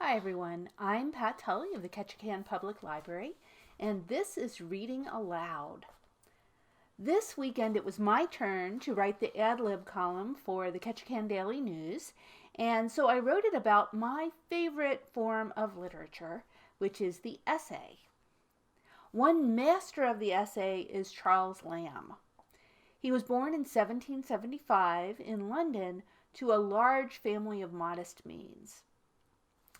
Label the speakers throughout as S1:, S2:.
S1: Hi everyone, I'm Pat Tully of the Ketchikan Public Library, and this is Reading Aloud. This weekend it was my turn to write the ad-lib column for the Ketchikan Daily News, and so I wrote it about my favorite form of literature, which is the essay. One master of the essay is Charles Lamb. He was born in 1775 in London to a large family of modest means.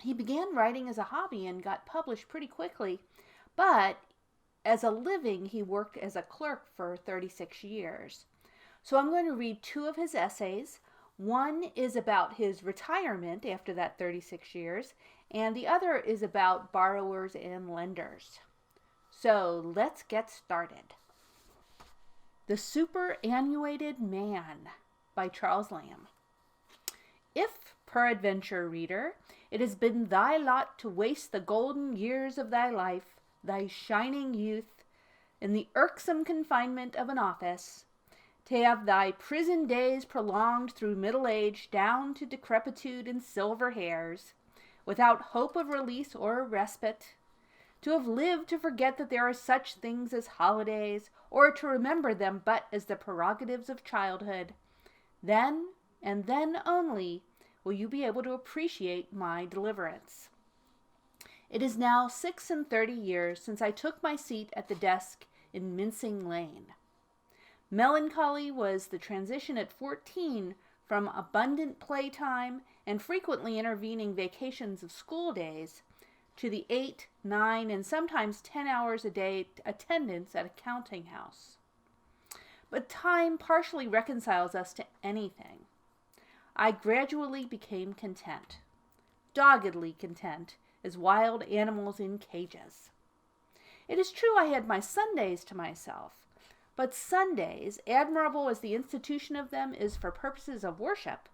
S1: He began writing as a hobby and got published pretty quickly, but as a living, he worked as a clerk for 36 years. So I'm going to read two of his essays. One is about his retirement after that 36 years, and the other is about borrowers and lenders. So let's get started. The Superannuated Man by Charles Lamb. If, peradventure, reader, it has been thy lot to waste the golden years of thy life, thy shining youth, in the irksome confinement of an office, to have thy prison days prolonged through middle age down to decrepitude and silver hairs, without hope of release or respite, to have lived to forget that there are such things as holidays, or to remember them but as the prerogatives of childhood, then, and then only, will you be able to appreciate my deliverance. It is now 36 years since I took my seat at the desk in Mincing Lane. Melancholy was the transition at 14 from abundant playtime and frequently intervening vacations of school days to the 8, 9, and sometimes 10 hours a day attendance at a counting house. But time partially reconciles us to anything. I gradually became content, doggedly content, as wild animals in cages. It is true I had my Sundays to myself, but Sundays, admirable as the institution of them is for purposes of worship,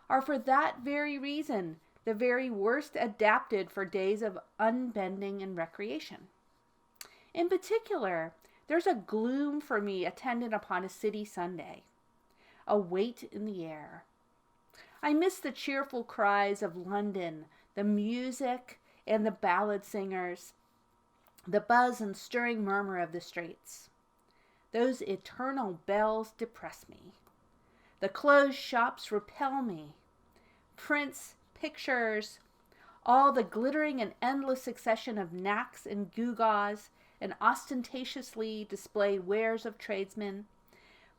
S1: are for that very reason the very worst adapted for days of unbending and recreation. In particular, there's a gloom for me attendant upon a city Sunday, a weight in the air. I miss the cheerful cries of London, the music and the ballad singers, the buzz and stirring murmur of the streets. Those eternal bells depress me. The closed shops repel me. Prints, pictures, all the glittering and endless succession of knacks and gewgaws and ostentatiously displayed wares of tradesmen,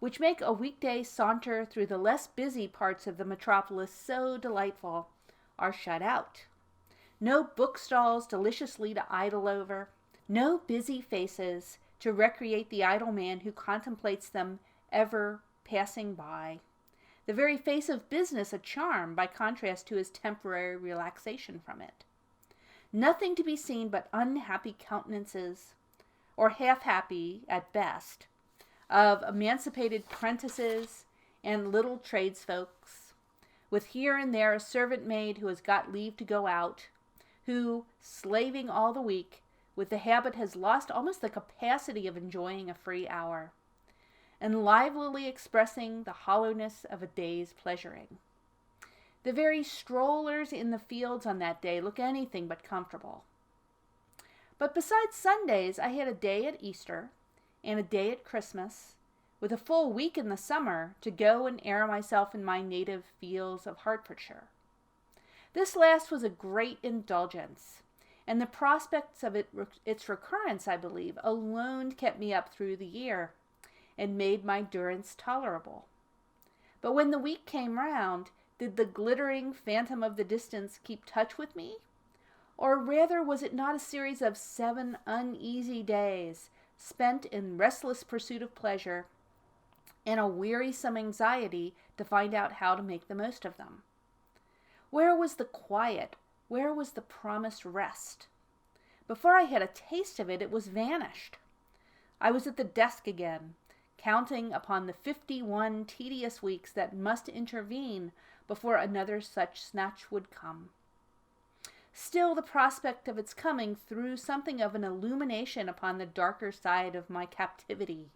S1: which make a weekday saunter through the less busy parts of the metropolis so delightful, are shut out. No bookstalls deliciously to idle over, no busy faces to recreate the idle man who contemplates them ever passing by. The very face of business a charm by contrast to his temporary relaxation from it. Nothing to be seen but unhappy countenances, or half-happy at best, of emancipated prentices and little tradesfolks, with here and there a servant maid who has got leave to go out, who, slaving all the week, with the habit has lost almost the capacity of enjoying a free hour, and livelily expressing the hollowness of a day's pleasuring. The very strollers in the fields on that day look anything but comfortable. But besides Sundays, I had a day at Easter, and a day at Christmas, with a full week in the summer to go and air myself in my native fields of Hertfordshire. This last was a great indulgence, and the prospects of its recurrence, I believe, alone kept me up through the year, and made my durance tolerable. But when the week came round, did the glittering phantom of the distance keep touch with me? Or rather was it not a series of 7 uneasy days, spent in restless pursuit of pleasure, and a wearisome anxiety to find out how to make the most of them? Where was the quiet? Where was the promised rest? Before I had a taste of it, it was vanished. I was at the desk again, counting upon the 51 tedious weeks that must intervene before another such snatch would come. Still, the prospect of its coming threw something of an illumination upon the darker side of my captivity.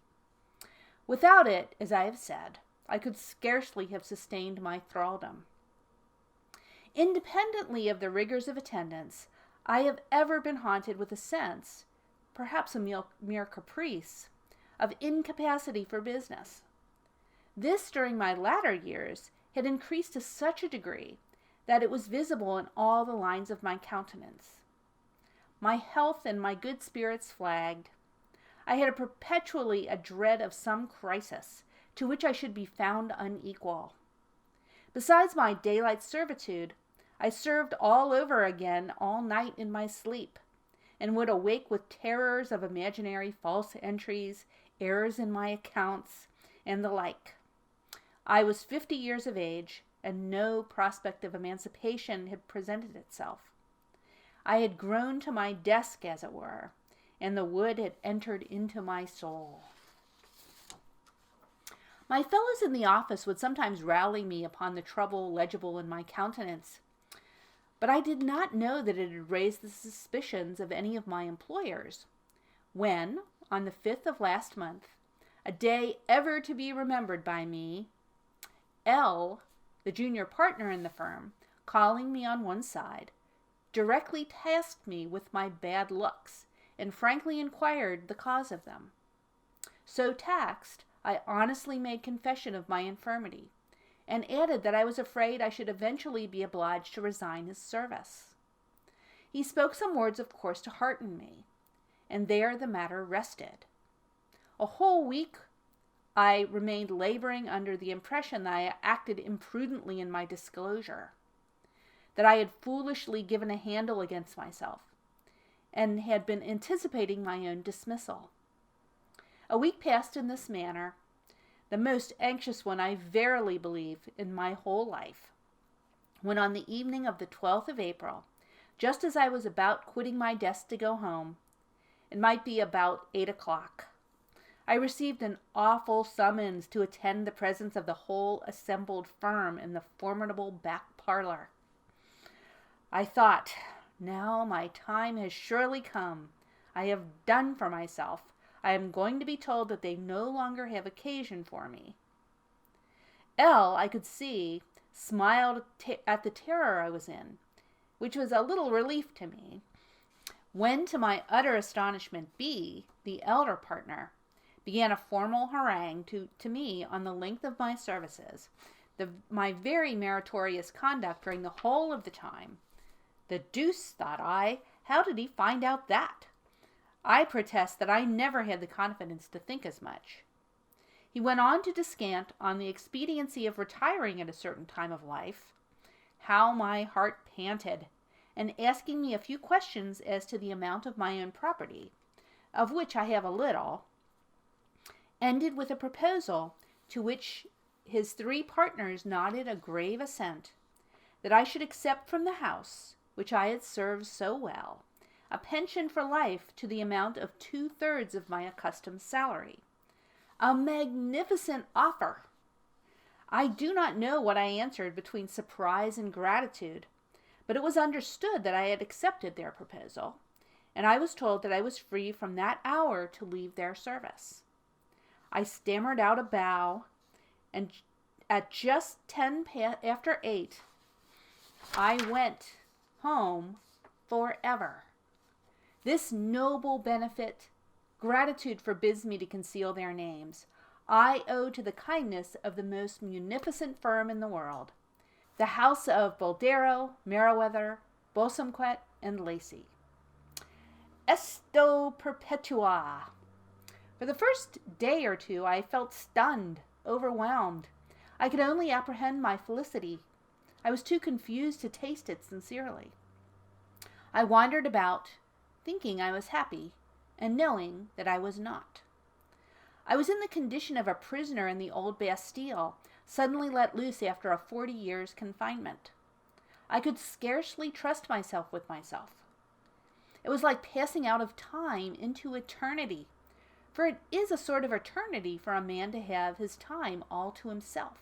S1: Without it, as I have said, I could scarcely have sustained my thraldom. Independently of the rigors of attendance, I have ever been haunted with a sense, perhaps a mere caprice, of incapacity for business. This, during my latter years, had increased to such a degree that it was visible in all the lines of my countenance. My health and my good spirits flagged. I had perpetually a dread of some crisis to which I should be found unequal. Besides my daylight servitude, I served all over again all night in my sleep, and would awake with terrors of imaginary false entries, errors in my accounts, and the like. I was 50 years of age, and no prospect of emancipation had presented itself. I had grown to my desk, as it were, and the wood had entered into my soul. My fellows in the office would sometimes rally me upon the trouble legible in my countenance, but I did not know that it had raised the suspicions of any of my employers, when, on the 5th of last month, a day ever to be remembered by me, L, the junior partner in the firm, calling me on one side, directly tasked me with my bad looks, and frankly inquired the cause of them. So taxed, I honestly made confession of my infirmity, and added that I was afraid I should eventually be obliged to resign his service. He spoke some words, of course, to hearten me, and there the matter rested. A whole week I remained laboring under the impression that I acted imprudently in my disclosure, that I had foolishly given a handle against myself, and had been anticipating my own dismissal. A week passed in this manner, the most anxious one, I verily believe, in my whole life, when on the evening of the 12th of April, just as I was about quitting my desk to go home, it might be about 8 o'clock, I received an awful summons to attend the presence of the whole assembled firm in the formidable back parlor. I thought, now my time has surely come. I have done for myself. I am going to be told that they no longer have occasion for me. L, I could see, smiled at the terror I was in, which was a little relief to me, when to my utter astonishment B, the elder partner, began a formal harangue to me on the length of my services, my very meritorious conduct during the whole of the time. The deuce, thought I, how did he find out that? I protest that I never had the confidence to think as much. He went on to descant on the expediency of retiring at a certain time of life. How my heart panted, and asking me a few questions as to the amount of my own property, of which I have a little, ended with a proposal to which his 3 partners nodded a grave assent, that I should accept from the house, which I had served so well, a pension for life to the amount of 2/3 of my accustomed salary. A magnificent offer! I do not know what I answered between surprise and gratitude, but it was understood that I had accepted their proposal, and I was told that I was free from that hour to leave their service. I stammered out a bow, and at just after 8, I went home forever. This noble benefit, gratitude forbids me to conceal their names, I owe to the kindness of the most munificent firm in the world, the house of Boldero, Meriwether, Bosanquet, and Lacey. Esto perpetua! For the first day or two I felt stunned, overwhelmed. I could only apprehend my felicity. I was too confused to taste it sincerely. I wandered about, thinking I was happy, and knowing that I was not. I was in the condition of a prisoner in the old Bastille, suddenly let loose after a 40 years' confinement. I could scarcely trust myself with myself. It was like passing out of time into eternity, for it is a sort of eternity for a man to have his time all to himself.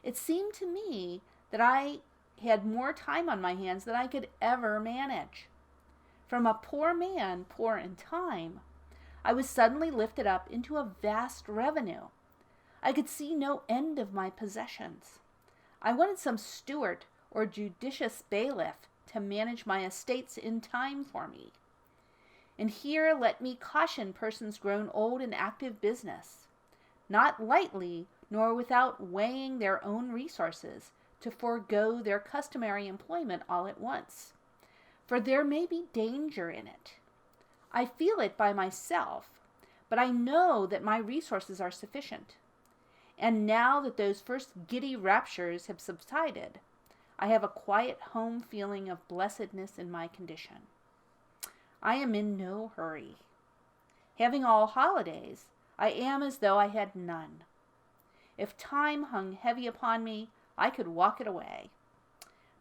S1: It seemed to me that I had more time on my hands than I could ever manage. From a poor man, poor in time, I was suddenly lifted up into a vast revenue. I could see no end of my possessions. I wanted some steward or judicious bailiff to manage my estates in time for me. And here let me caution persons grown old in active business, not lightly nor without weighing their own resources, to forego their customary employment all at once, for there may be danger in it. I feel it by myself, but I know that my resources are sufficient. And now that those first giddy raptures have subsided, I have a quiet home feeling of blessedness in my condition. I am in no hurry. Having all holidays, I am as though I had none. If time hung heavy upon me, I could walk it away.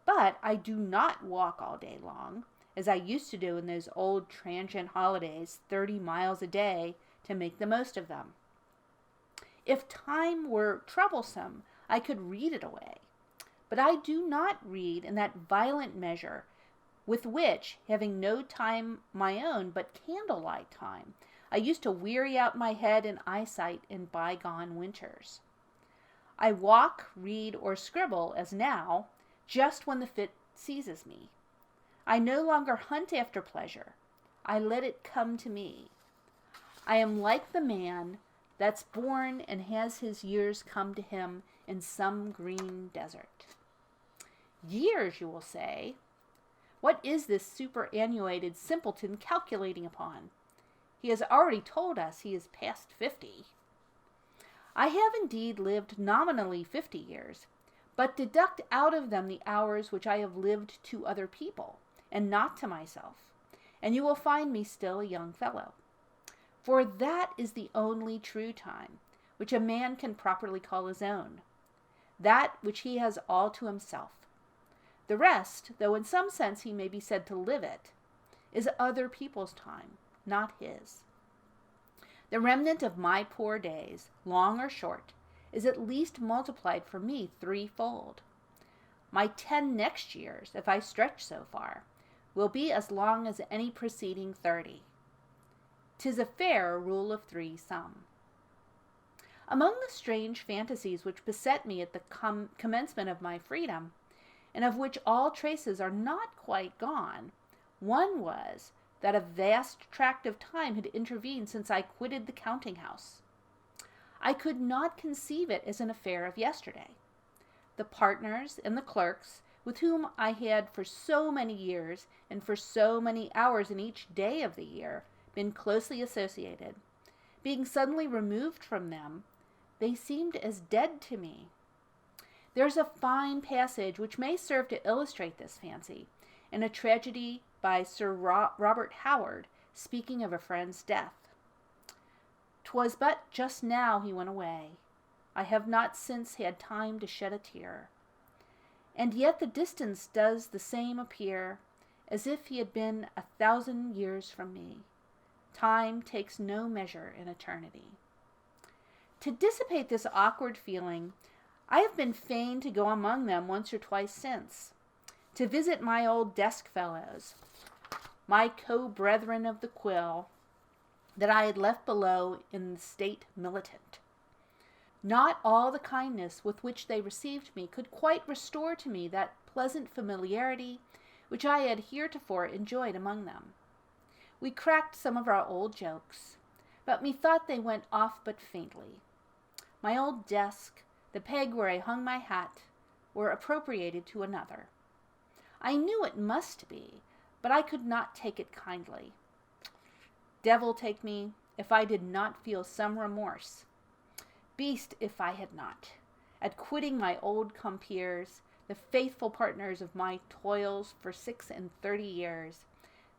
S1: But I do not walk all day long, as I used to do in those old transient holidays, 30 miles a day, to make the most of them. If time were troublesome, I could read it away. But I do not read in that violent measure with which, having no time my own but candlelight time, I used to weary out my head and eyesight in bygone winters. I walk, read, or scribble, as now, just when the fit seizes me. I no longer hunt after pleasure. I let it come to me. I am like the man that's born and has his years come to him in some green desert. Years, you will say. What is this superannuated simpleton calculating upon? He has already told us he is past 50. I have indeed lived nominally 50 years, but deduct out of them the hours which I have lived to other people, and not to myself, and you will find me still a young fellow. For that is the only true time, which a man can properly call his own, that which he has all to himself. The rest, though in some sense he may be said to live it, is other people's time, not his. The remnant of my poor days, long or short, is at least multiplied for me threefold. My 10 next years, if I stretch so far, will be as long as any preceding 30. 'Tis a fair rule of 3 sum. Among the strange fantasies which beset me at the commencement of my freedom, and of which all traces are not quite gone, one was that a vast tract of time had intervened since I quitted the counting-house. I could not conceive it as an affair of yesterday. The partners and the clerks, with whom I had for so many years and for so many hours in each day of the year been closely associated, being suddenly removed from them, they seemed as dead to me. There's a fine passage which may serve to illustrate this fancy, in a tragedy by Sir Robert Howard, speaking of a friend's death. "'Twas but just now he went away. I have not since had time to shed a tear. And yet the distance does the same appear, as if he had been 1,000 years from me. Time takes no measure in eternity." To dissipate this awkward feeling, I have been fain to go among them once or twice since, to visit my old desk fellows, my co-brethren of the quill, that I had left below in the state militant. Not all the kindness with which they received me could quite restore to me that pleasant familiarity which I had heretofore enjoyed among them. We cracked some of our old jokes, but methought they went off but faintly. My old desk, the peg where I hung my hat, were appropriated to another. I knew it must be, but I could not take it kindly. Devil take me, if I did not feel some remorse, beast if I had not, at quitting my old compeers, the faithful partners of my toils for 36 years,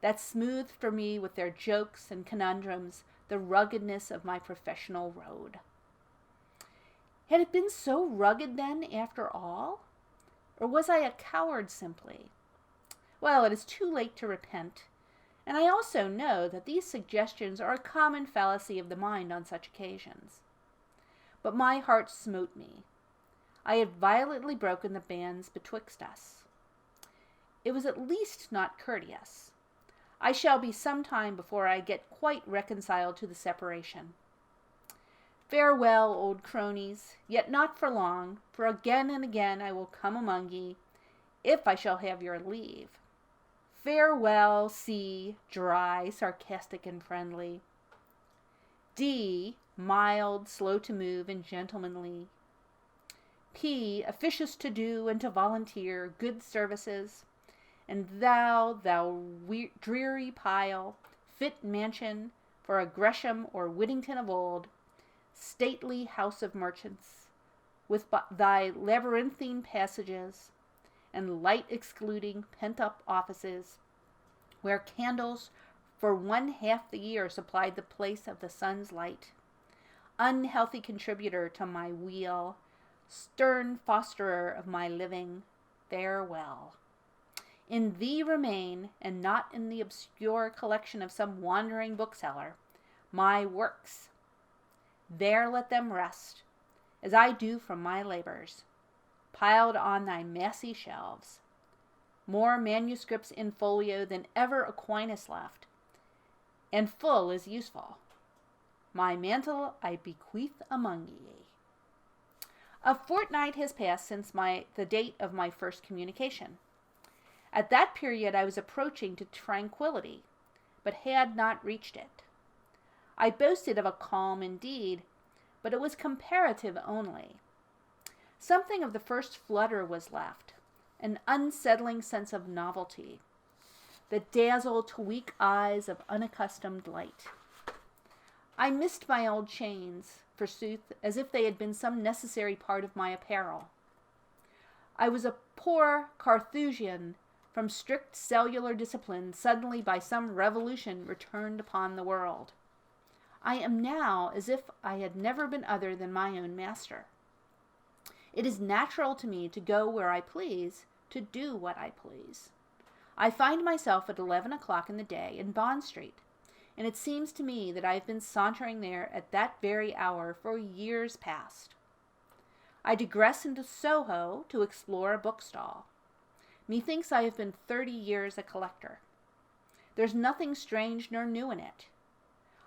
S1: that smoothed for me with their jokes and conundrums the ruggedness of my professional road. Had it been so rugged then, after all? Or was I a coward simply? Well, it is too late to repent, and I also know that these suggestions are a common fallacy of the mind on such occasions. But my heart smote me. I had violently broken the bands betwixt us. It was at least not courteous. I shall be some time before I get quite reconciled to the separation. Farewell, old cronies, yet not for long, for again and again I will come among ye, if I shall have your leave. Farewell, C, dry, sarcastic, and friendly. D, mild, slow to move, and gentlemanly. P, officious to do and to volunteer good services. And thou dreary pile, fit mansion for a Gresham or Whittington of old, stately house of merchants, with thy labyrinthine passages, and light-excluding pent-up offices, where candles for 1/2 the year supplied the place of the sun's light. Unhealthy contributor to my weal, stern fosterer of my living, farewell. In thee remain, and not in the obscure collection of some wandering bookseller, my works. There let them rest, as I do from my labors, piled on thy massy shelves, more manuscripts in folio than ever Aquinas left, and full as useful. My mantle I bequeath among ye. A fortnight has passed since the date of my first communication. At that period I was approaching to tranquility, but had not reached it. I boasted of a calm indeed, but it was comparative only. Something of the first flutter was left, an unsettling sense of novelty, that dazzled to weak eyes of unaccustomed light. I missed my old chains, forsooth, as if they had been some necessary part of my apparel. I was a poor Carthusian from strict cellular discipline, suddenly by some revolution returned upon the world. I am now as if I had never been other than my own master. It is natural to me to go where I please, to do what I please. I find myself at 11 o'clock in the day in Bond Street, and it seems to me that I have been sauntering there at that very hour for years past. I digress into Soho to explore a bookstall. Methinks I have been 30 years a collector. There's nothing strange nor new in it.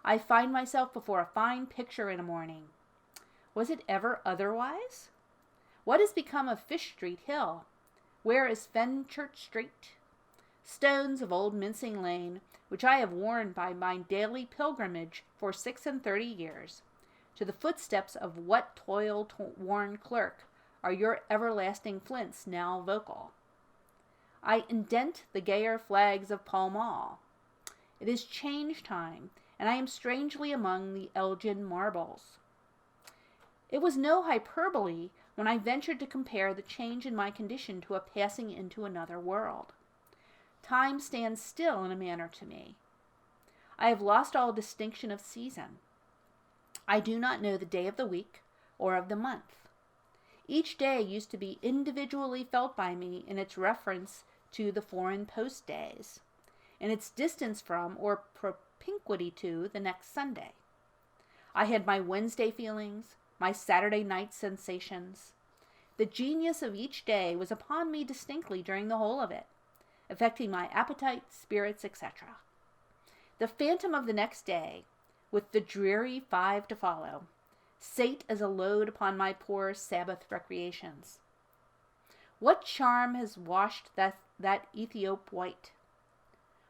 S1: I find myself before a fine picture in a morning. Was it ever otherwise? What has become of Fish Street Hill? Where is Fenchurch Street? Stones of Old Mincing Lane, which I have worn by my daily pilgrimage for 36 years, to the footsteps of what toil-worn clerk are your everlasting flints now vocal? I indent the gayer flags of Pall Mall. It is change time, and I am strangely among the Elgin marbles. It was no hyperbole when I ventured to compare the change in my condition to a passing into another world. Time stands still in a manner to me. I have lost all distinction of season. I do not know the day of the week or of the month. Each day used to be individually felt by me in its reference to the foreign post days, and its distance from or propinquity to the next Sunday. I had my Wednesday feelings, my Saturday night sensations. The genius of each day was upon me distinctly during the whole of it, affecting my appetite, spirits, etc. The phantom of the next day, with the dreary 5 to follow, sate as a load upon my poor Sabbath recreations. What charm has washed that Ethiop white?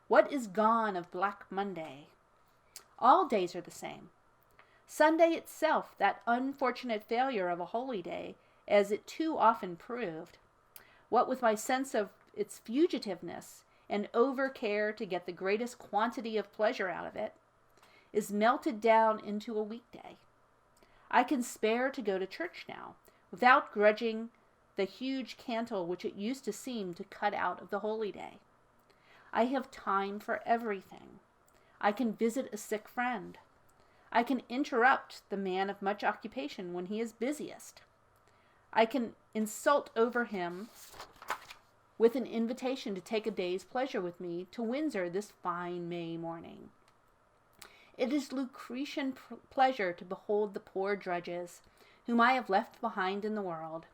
S1: What is gone of Black Monday? All days are the same. Sunday itself, that unfortunate failure of a holy day, as it too often proved, what with my sense of its fugitiveness and over-care to get the greatest quantity of pleasure out of it, is melted down into a weekday. I can spare to go to church now, without grudging the huge cantle which it used to seem to cut out of the holy day. I have time for everything. I can visit a sick friend. I can interrupt the man of much occupation when he is busiest. I can insult over him with an invitation to take a day's pleasure with me to Windsor this fine May morning. It is Lucretian pleasure to behold the poor drudges, whom I have left behind in the world,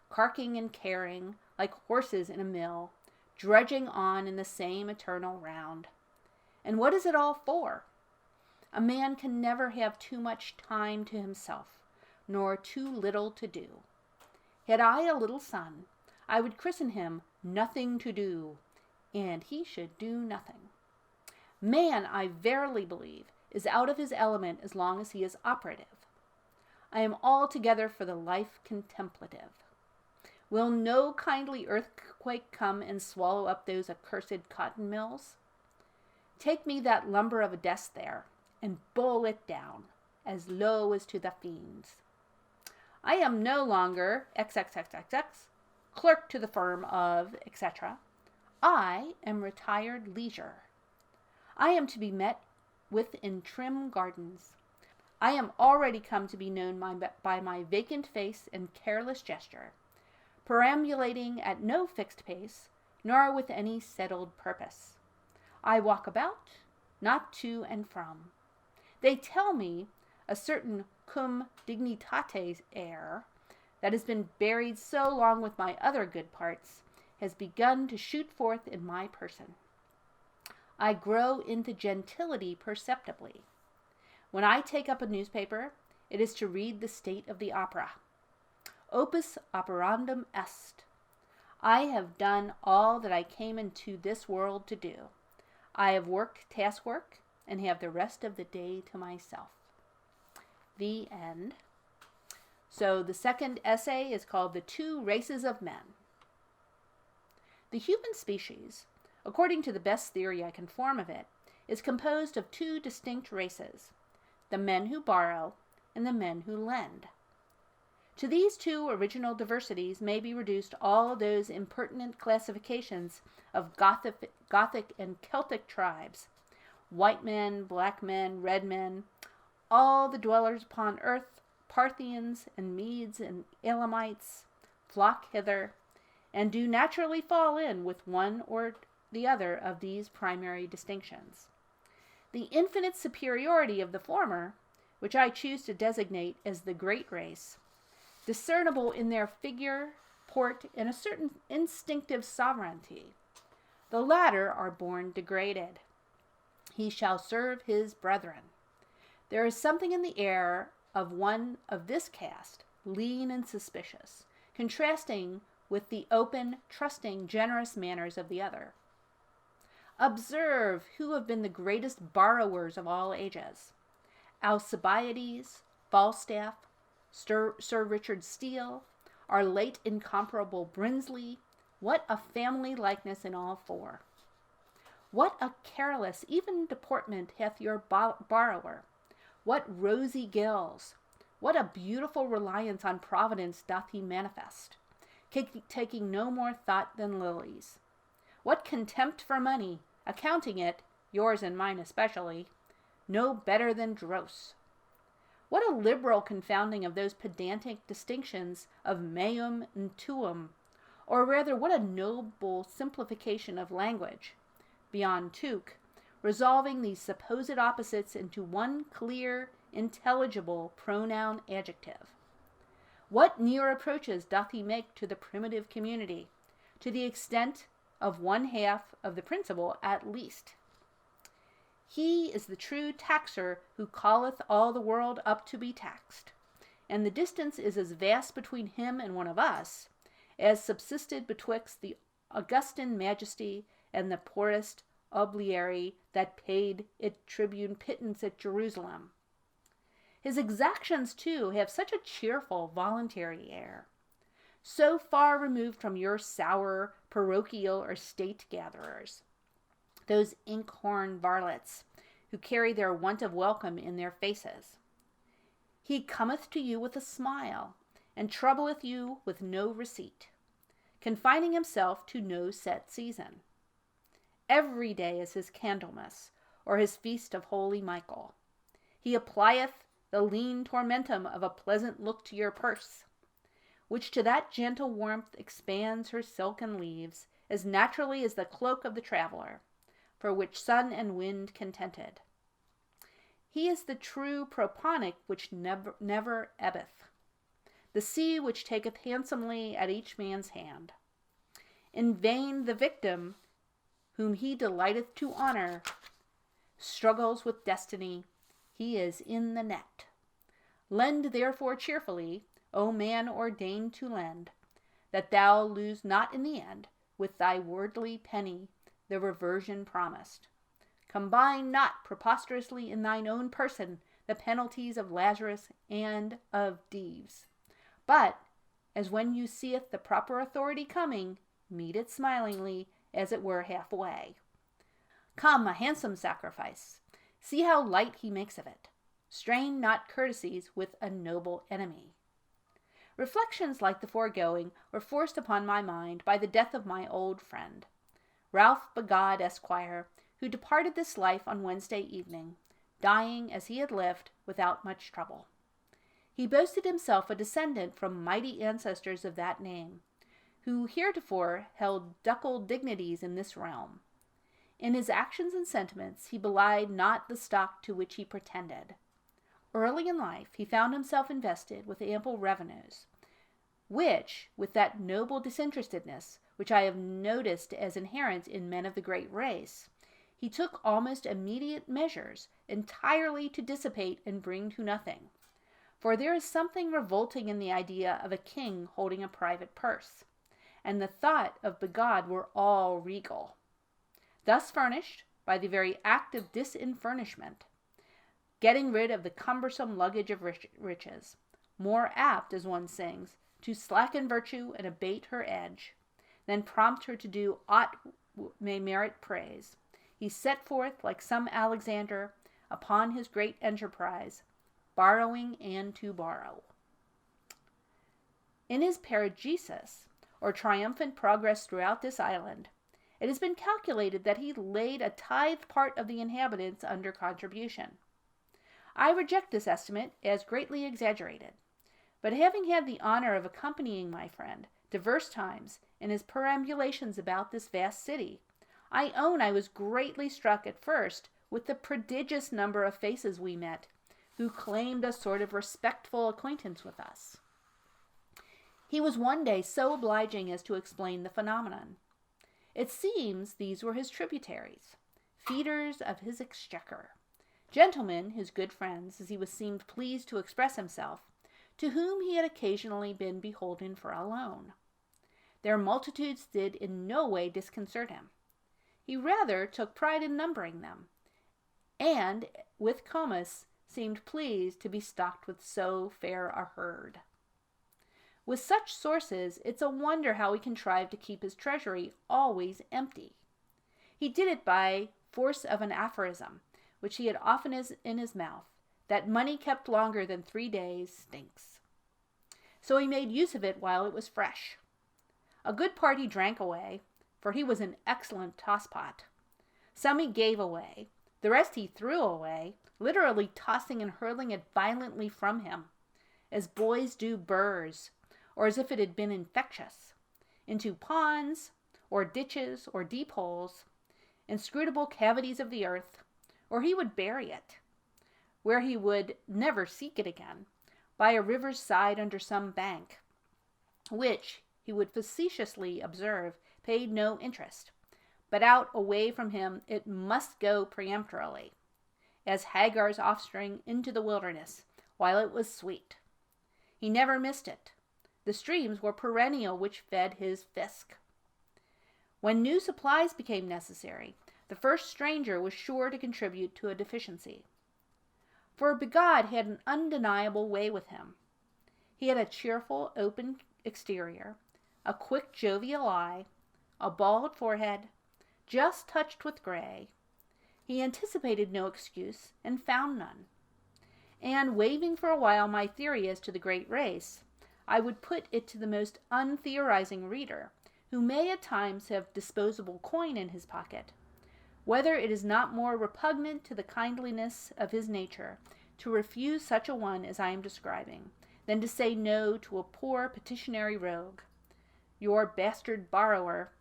S1: carking and caring, like horses in a mill, drudging on in the same eternal round. And what is it all for? A man can never have too much time to himself, nor too little to do. Had I a little son, I would christen him nothing to do, and he should do nothing. Man, I verily believe, is out of his element as long as he is operative. I am altogether for the life contemplative. Will no kindly earthquake come and swallow up those accursed cotton mills? Take me that lumber of a desk there, and bowl it down, as low as to the fiends. I am no longer XXXXX, clerk to the firm of, etc. I am retired leisure. I am to be met with in trim gardens. I am already come to be known by my vacant face and careless gesture, perambulating at no fixed pace, nor with any settled purpose. I walk about, not to and from. They tell me a certain cum dignitate air that has been buried so long with my other good parts has begun to shoot forth in my person. I grow into gentility perceptibly. When I take up a newspaper, it is to read the state of the opera. Opus operandum est. I have done all that I came into this world to do. I have worked task work and have the rest of the day to myself. The end. So the second essay is called The Two Races of Men. The human species, according to the best theory I can form of it, is composed of two distinct races, the men who borrow and the men who lend. To these two original diversities may be reduced all those impertinent classifications of Gothic and Celtic tribes, white men, black men, red men, all the dwellers upon earth, Parthians and Medes and Elamites, flock hither, and do naturally fall in with one or the other of these primary distinctions. The infinite superiority of the former, which I choose to designate as the great race, discernible in their figure, port, and a certain instinctive sovereignty. The latter are born degraded. He shall serve his brethren. There is something in the air of one of this caste, lean and suspicious, contrasting with the open, trusting, generous manners of the other. Observe who have been the greatest borrowers of all ages. Alcibiades, Falstaff, Sir Richard Steele, our late incomparable Brinsley. What a family likeness in all four! What a careless, even deportment hath your borrower! What rosy gills! What a beautiful reliance on Providence doth he manifest, taking no more thought than lilies! What contempt for money, accounting it, yours and mine especially, no better than dross! What a liberal confounding of those pedantic distinctions of meum and tuum, or rather what a noble simplification of language, beyond tuque, resolving these supposed opposites into one clear, intelligible pronoun adjective. What near approaches doth he make to the primitive community, to the extent of one half of the principal at least? He is the true taxer who calleth all the world up to be taxed, and the distance is as vast between him and one of us as subsisted betwixt the Augustan majesty and the poorest obliary that paid it tribune pittance at Jerusalem. His exactions, too, have such a cheerful, voluntary air, so far removed from your sour, parochial, or state-gatherers, those inkhorn varlets, who carry their want of welcome in their faces. He cometh to you with a smile, and troubleth you with no receipt, confining himself to no set season. Every day is his Candlemas, or his feast of Holy Michael. He applieth the lean tormentum of a pleasant look to your purse, which to that gentle warmth expands her silken leaves, as naturally as the cloak of the traveler, for which sun and wind contented. He is the true proponic which never ebbeth, the sea which taketh handsomely at each man's hand. In vain the victim, whom he delighteth to honor, struggles with destiny. He is in the net. Lend therefore cheerfully, O man ordained to lend, that thou lose not in the end, with thy worldly penny the reversion promised. Combine not preposterously in thine own person the penalties of Lazarus and of Dives. But, as when you seeth the proper authority coming, meet it smilingly, as it were halfway. Come, a handsome sacrifice. See how light he makes of it. Strain not courtesies with a noble enemy. Reflections like the foregoing were forced upon my mind by the death of my old friend, Ralph Begod, Esquire, who departed this life on Wednesday evening, dying as he had lived without much trouble. He boasted himself a descendant from mighty ancestors of that name, who heretofore held ducal dignities in this realm. In his actions and sentiments he belied not the stock to which he pretended. Early in life he found himself invested with ample revenues, which, with that noble disinterestedness which I have noticed as inherent in men of the great race, he took almost immediate measures entirely to dissipate and bring to nothing. For there is something revolting in the idea of a king holding a private purse, and the thought of Begod were all regal. Thus furnished, by the very act of disinfurnishment, getting rid of the cumbersome luggage of riches, more apt, as one sings, to slacken virtue and abate her edge, than prompt her to do aught may merit praise, he set forth, like some Alexander, upon his great enterprise, borrowing and to borrow. In his perigesis, or triumphant progress throughout this island, it has been calculated that he laid a tithe part of the inhabitants under contribution. I reject this estimate as greatly exaggerated, but having had the honor of accompanying my friend divers times in his perambulations about this vast city, I own I was greatly struck at first with the prodigious number of faces we met, who claimed a sort of respectful acquaintance with us. He was one day so obliging as to explain the phenomenon. It seems these were his tributaries, feeders of his exchequer, gentlemen, his good friends, as he was seemed pleased to express himself, to whom he had occasionally been beholden for a loan. Their multitudes did in no way disconcert him. He rather took pride in numbering them, and, with Comus, seemed pleased to be stocked with so fair a herd. With such sources, it's a wonder how he contrived to keep his treasury always empty. He did it by force of an aphorism, which he had often in his mouth, that money kept longer than 3 days stinks. So he made use of it while it was fresh. A good part he drank away, for he was an excellent tosspot. Some he gave away, the rest he threw away, literally tossing and hurling it violently from him, as boys do burrs, or as if it had been infectious, into ponds, or ditches, or deep holes, inscrutable cavities of the earth, or he would bury it, where he would never seek it again, by a river's side under some bank, which, he would facetiously observe, paid no interest, but out away from him it must go peremptorily, as Hagar's offspring into the wilderness, while it was sweet. He never missed it. The streams were perennial which fed his fisc. When new supplies became necessary, the first stranger was sure to contribute to a deficiency. For Begod had an undeniable way with him. He had a cheerful, open exterior, a quick, jovial eye, a bald forehead, just touched with gray. He anticipated no excuse, and found none. And, waiving for a while my theory as to the great race, I would put it to the most untheorizing reader, who may at times have disposable coin in his pocket, whether it is not more repugnant to the kindliness of his nature to refuse such a one as I am describing, than to say no to a poor petitionary rogue, your bastard borrower,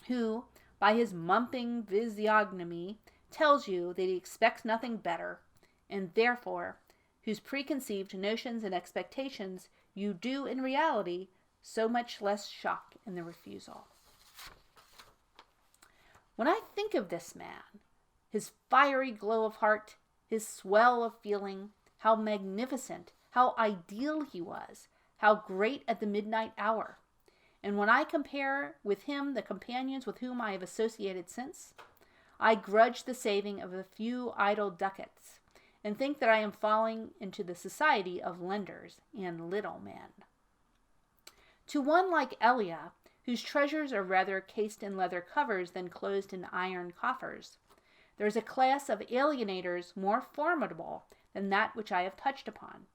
S1: who, by his mumping physiognomy, tells you that he expects nothing better, and therefore, whose preconceived notions and expectations you do in reality so much less shock in the refusal. When I think of this man, his fiery glow of heart, his swell of feeling, how magnificent, how ideal he was, how great at the midnight hour, and when I compare with him the companions with whom I have associated since, I grudge the saving of a few idle ducats, and think that I am falling into the society of lenders and little men. To one like Elia, whose treasures are rather cased in leather covers than closed in iron coffers, there is a class of alienators more formidable than that which I have touched upon.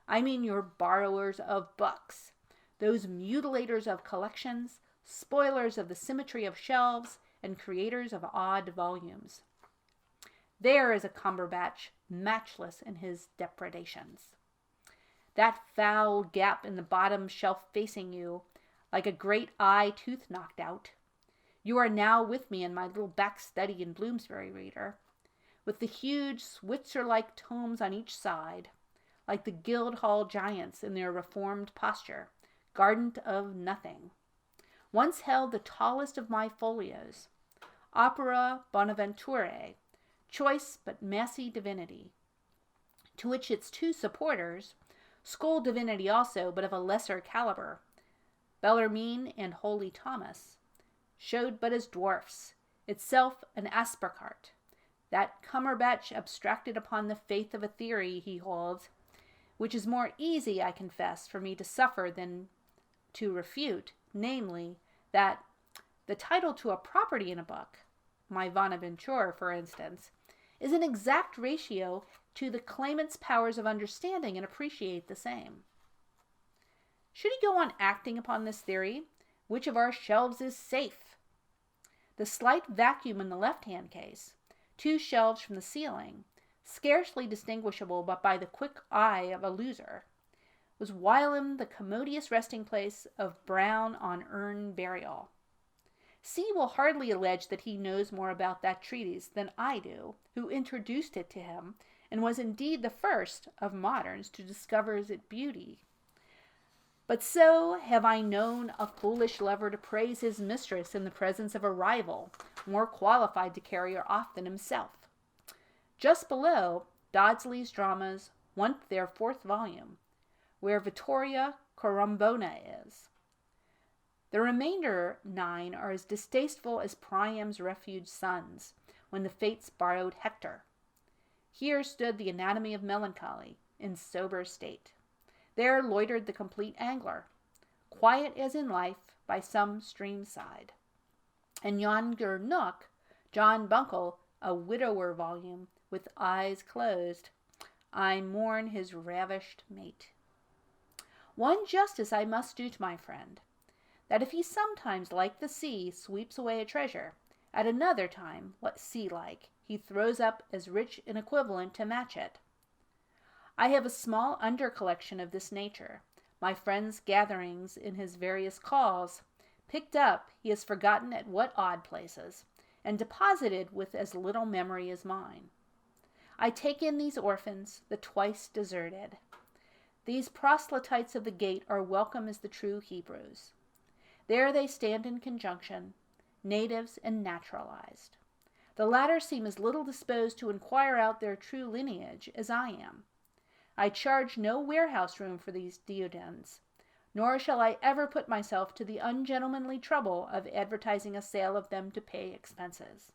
S1: I mean your borrowers of books, those mutilators of collections, spoilers of the symmetry of shelves, and creators of odd volumes. There is a Cumberbatch matchless in his depredations. That foul gap in the bottom shelf facing you, like a great eye tooth knocked out. You are now with me in my little back study in Bloomsbury, reader, with the huge Switzer-like tomes on each side, like the Guildhall giants in their reformed posture, guardant of nothing. Once held the tallest of my folios, Opera Bonaventure, choice but massy divinity, to which its two supporters, school divinity also, but of a lesser caliber, Bellarmine and Holy Thomas, showed but as dwarfs, itself an Aspercart, that Cumberbatch abstracted upon the faith of a theory he holds, which is more easy, I confess, for me to suffer than to refute, namely, that the title to a property in a book, my Bonaventure, for instance, is an exact ratio to the claimant's powers of understanding and appreciate the same. Should he go on acting upon this theory, which of our shelves is safe? The slight vacuum in the left-hand case, 2 shelves from the ceiling, scarcely distinguishable but by the quick eye of a loser, was whilom the commodious resting place of Brown on urn burial. C will hardly allege that he knows more about that treatise than I do, who introduced it to him, and was indeed the first of moderns to discover its beauty. But so have I known a foolish lover to praise his mistress in the presence of a rival, more qualified to carry her off than himself. Just below, Dodsley's dramas want their 4th volume, where Vittoria Corombona is. The remainder 9 are as distasteful as Priam's refuge sons, when the fates borrowed Hector. Here stood the Anatomy of Melancholy, in sober state. There loitered the Complete Angler, quiet as in life by some stream side. And yonder nook, John Buncle, a widower volume, with eyes closed. I mourn his ravished mate. One justice I must do to my friend, that if he sometimes, like the sea, sweeps away a treasure, at another time, sea-like, he throws up as rich an equivalent to match it. I have a small under-collection of this nature, my friend's gatherings in his various calls, picked up, he has forgotten at what odd places, and deposited with as little memory as mine. I take in these orphans, the twice deserted. These proselytes of the gate are welcome as the true Hebrews. There they stand in conjunction, natives and naturalized. The latter seem as little disposed to inquire out their true lineage as I am. I charge no warehouse room for these deodens, nor shall I ever put myself to the ungentlemanly trouble of advertising a sale of them to pay expenses.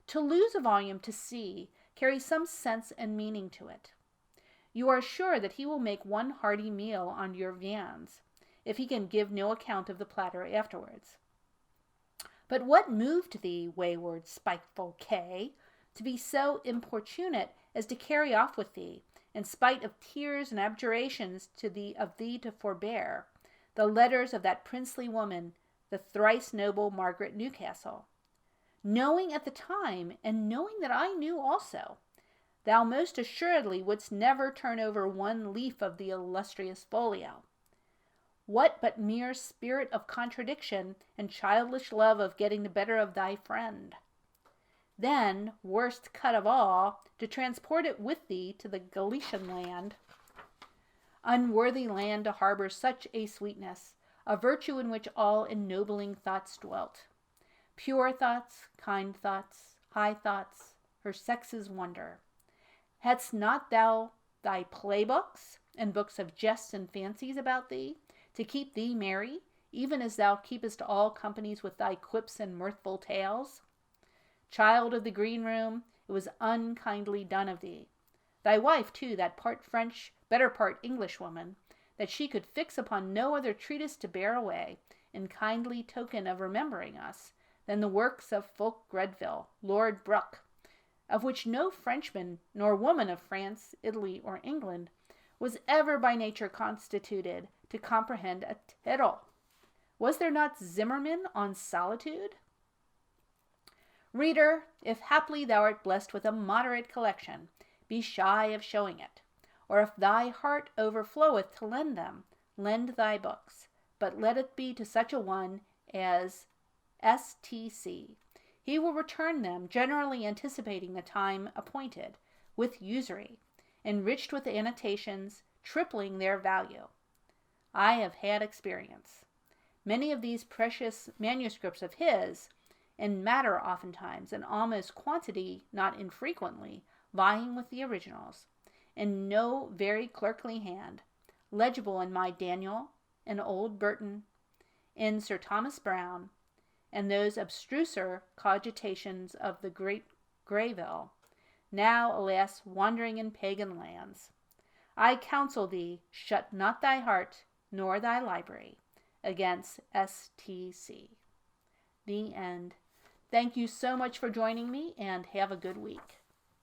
S1: To lose a volume to C carries some sense and meaning to it. You are sure that he will make one hearty meal on your viands, if he can give no account of the platter afterwards. But what moved thee, wayward, spiteful K, to be so importunate as to carry off with thee, in spite of tears and abjurations of thee to forbear, the letters of that princely woman, the thrice noble Margaret Newcastle? Knowing at the time, and knowing that I knew also, thou most assuredly wouldst never turn over one leaf of the illustrious folio. What but mere spirit of contradiction and childish love of getting the better of thy friend? Then, worst cut of all, to transport it with thee to the Galician land. Unworthy land to harbor such a sweetness, a virtue in which all ennobling thoughts dwelt. Pure thoughts, kind thoughts, high thoughts, her sex's wonder. Hadst not thou thy playbooks, and books of jests and fancies about thee, to keep thee merry, even as thou keepest all companies with thy quips and mirthful tales? Child of the green room, it was unkindly done of thee. Thy wife, too, that part French, better part Englishwoman, that she could fix upon no other treatise to bear away, in kindly token of remembering us, than the works of Fulk Gredville, Lord Brooke, of which no Frenchman nor woman of France, Italy, or England was ever by nature constituted to comprehend a tittle. Was there not Zimmerman on solitude? Reader, if haply thou art blessed with a moderate collection, be shy of showing it. Or if thy heart overfloweth to lend them, lend thy books, but let it be to such a one as S.T.C. He will return them, generally anticipating the time appointed, with usury, enriched with annotations, tripling their value. I have had experience. Many of these precious manuscripts of his, in matter oftentimes, and almost quantity not infrequently, vying with the originals, in no very clerkly hand, legible in my Daniel, in old Burton, in Sir Thomas Browne, and those abstruser cogitations of the great Greville, now, alas, wandering in pagan lands. I counsel thee, shut not thy heart, nor thy library, against S.T.C. The end. Thank you so much for joining me, and have a good week.